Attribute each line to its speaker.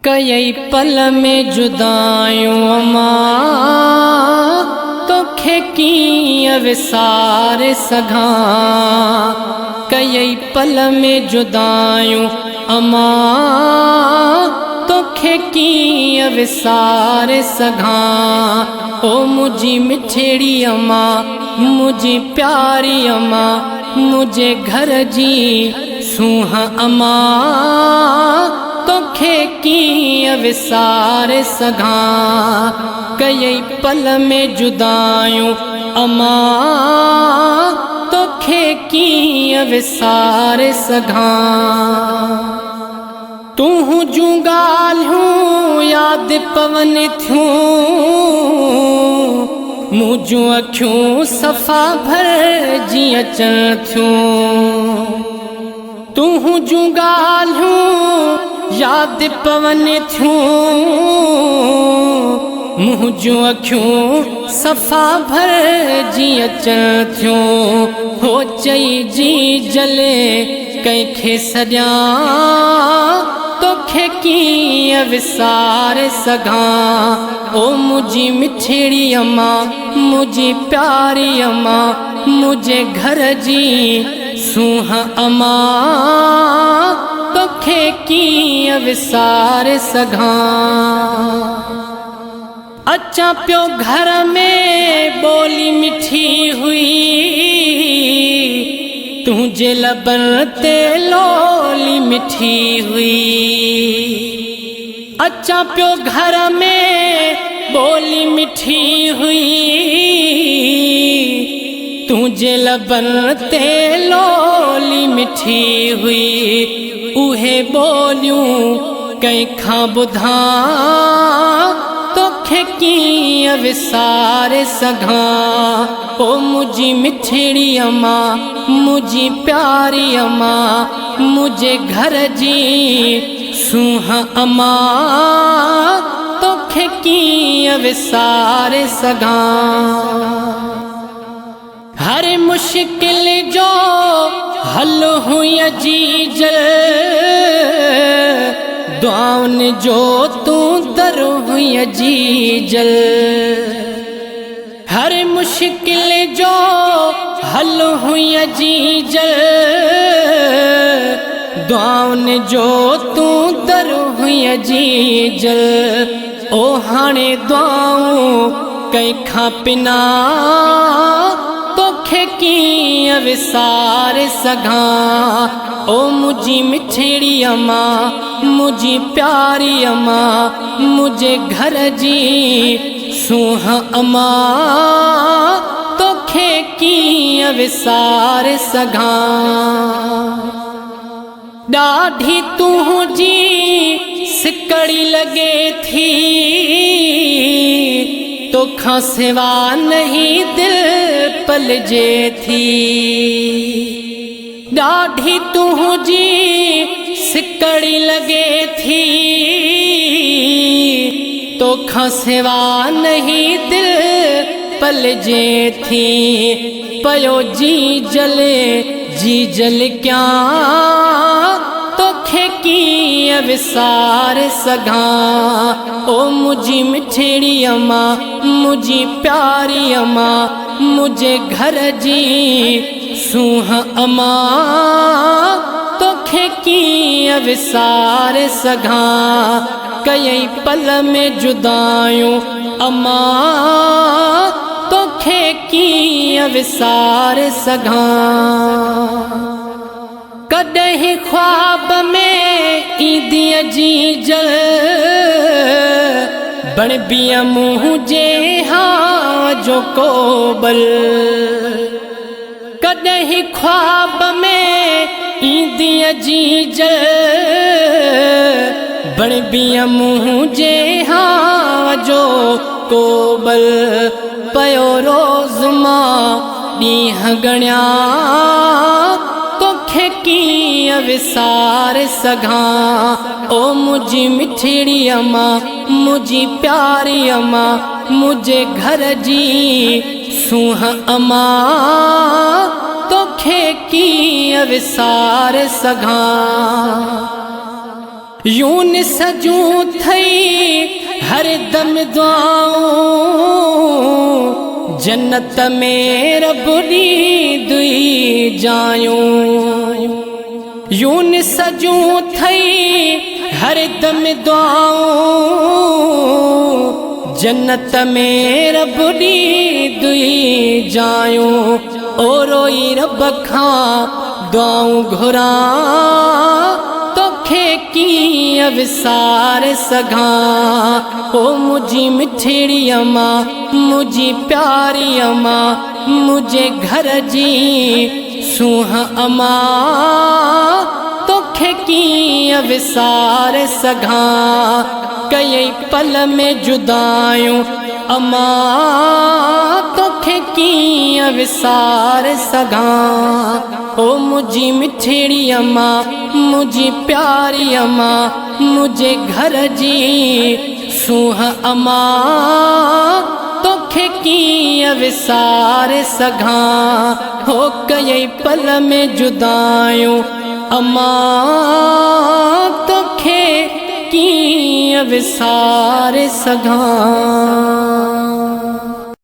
Speaker 1: कई पल में जुदायूं अमा तोखे कीअं विसारे सघां। कई पल में जुदायूं अमा तोखे कीअं विसारे सघां। ओ मुझी मिठड़ी अमा, मुझी प्यारी अमा, मुझे घर जी सूंह अमा तोखे कीअं विसारे सघां। कई पल में जुदायूं अमा तोखे कीअं विसारे सघां। तूं जूं ॻाल्हियूं यादि पवन थियूं, मुंहिंजूं अखियूं सफ़ा भरिजी अचनि थियूं। तूं जूं ॻाल्हियूं यादि पवन थियूं, मुंहिंजूं अखियूं सफ़ा भरिजी अचनि थियूं। हो चई जी जले कंहिंखे सॼां तोखे कीअं विसारे सघां। ओ मुझी मिठड़ी अमा, मुझी प्यारी अमा, मुझे घर जी सूंह अमा तोखे कीअं विसारे सघां। अचां पियो घर में ॿोली मिठी हुई, तुंहिंजे लबनि ते लोली मिठी हुई। अचां पियो घर में ॿोली मिठी हुई, तुंहिंजे लबनि ते लोली मिठी हुई। उहे ॿोलियूं कंहिंखां ॿुधां तोखे कीअं विसारे सघां। ओ मुझी मिठड़ी अमा, मुझी प्यारी अमा, मुझे घर जी सूंह अमा तोखे कीअं विसारे सघां। हर मुश्किल जो हल हुई अजीजल, दुआउनि जो तूं दर हुई अजीजल। हर मुश्किल जो हल हुई अजीजल, दुआउनि जो तूं दर हुई अजीजल। ओ हाणे दुआऊं कंहिंखां बिना तोखे कीअं विसारे सघां। ओ मुझी मिठड़ी अमा, मुझी प्यारी अमा, मुझे घर जी सूंह अमा तोखे कीअं विसारे सघां। ॾाढी तुंहिंजी सिकड़ी लॻे थी, तोखां सिवा नहीं दिल पलजे थी। ॾाढी तुंहिंजी सिकड़ी लॻे थी, तोखां सिवा नहीं दिल पलजे थी। पयो जी जल क्यां तोखे कीअं विसारे सघां। ओ मुझी मिठड़ी अमा, मुझी प्यारी अमा, मुझे घर जी सूंह अमा तोखे कीअं विसारे सघां। कई पल में जुदायूं अमा तोखे कीअं विसारे सघां। कॾहिं ख्वाब में ईंदी अजीजल, बणबीअ मुंहिंजे हां जो कोबल। कॾहिं ख्वाब में ईंदी अजीजल, बणबीअ मुंहिंजे हां जो कोबल। पयो रोज़ मां ॾींहं ॻणियां तोखे कीअं विसारे सघां। ओ मुझी मिठड़ी अमा, मुझी प्यारी अमा, मुझे घर जी सूंह अमा तोखे कीअं विसारे सघां। यूं न सजूं थई हर दम दुआऊं जन्नत में रब दी दुई जायूं यूं न सजूं थई हर दम दुआऊं जन्नत में रब दी दुई जायूं ओ रोई रब खां दुआऊं घुरां तोखे कीअं विसार सघां ओ मुझी मिठड़ी अम्मा मुझी प्यारी अम्मा मुझे घर जी सूंह अम्मा तोखे कीअं विसार सघां कई पल में जुदायूं अम्मा तोखे कीअं विसार सघां ओ मुझी मिठड़ी अम्मा मुझी प्यारी अम्मा मुझे घर जी सूंह अम्मा तोखे कीअं विसार सघां हो कई पल में जुदायूं अम्मा तोखे कीअं विसार सघां।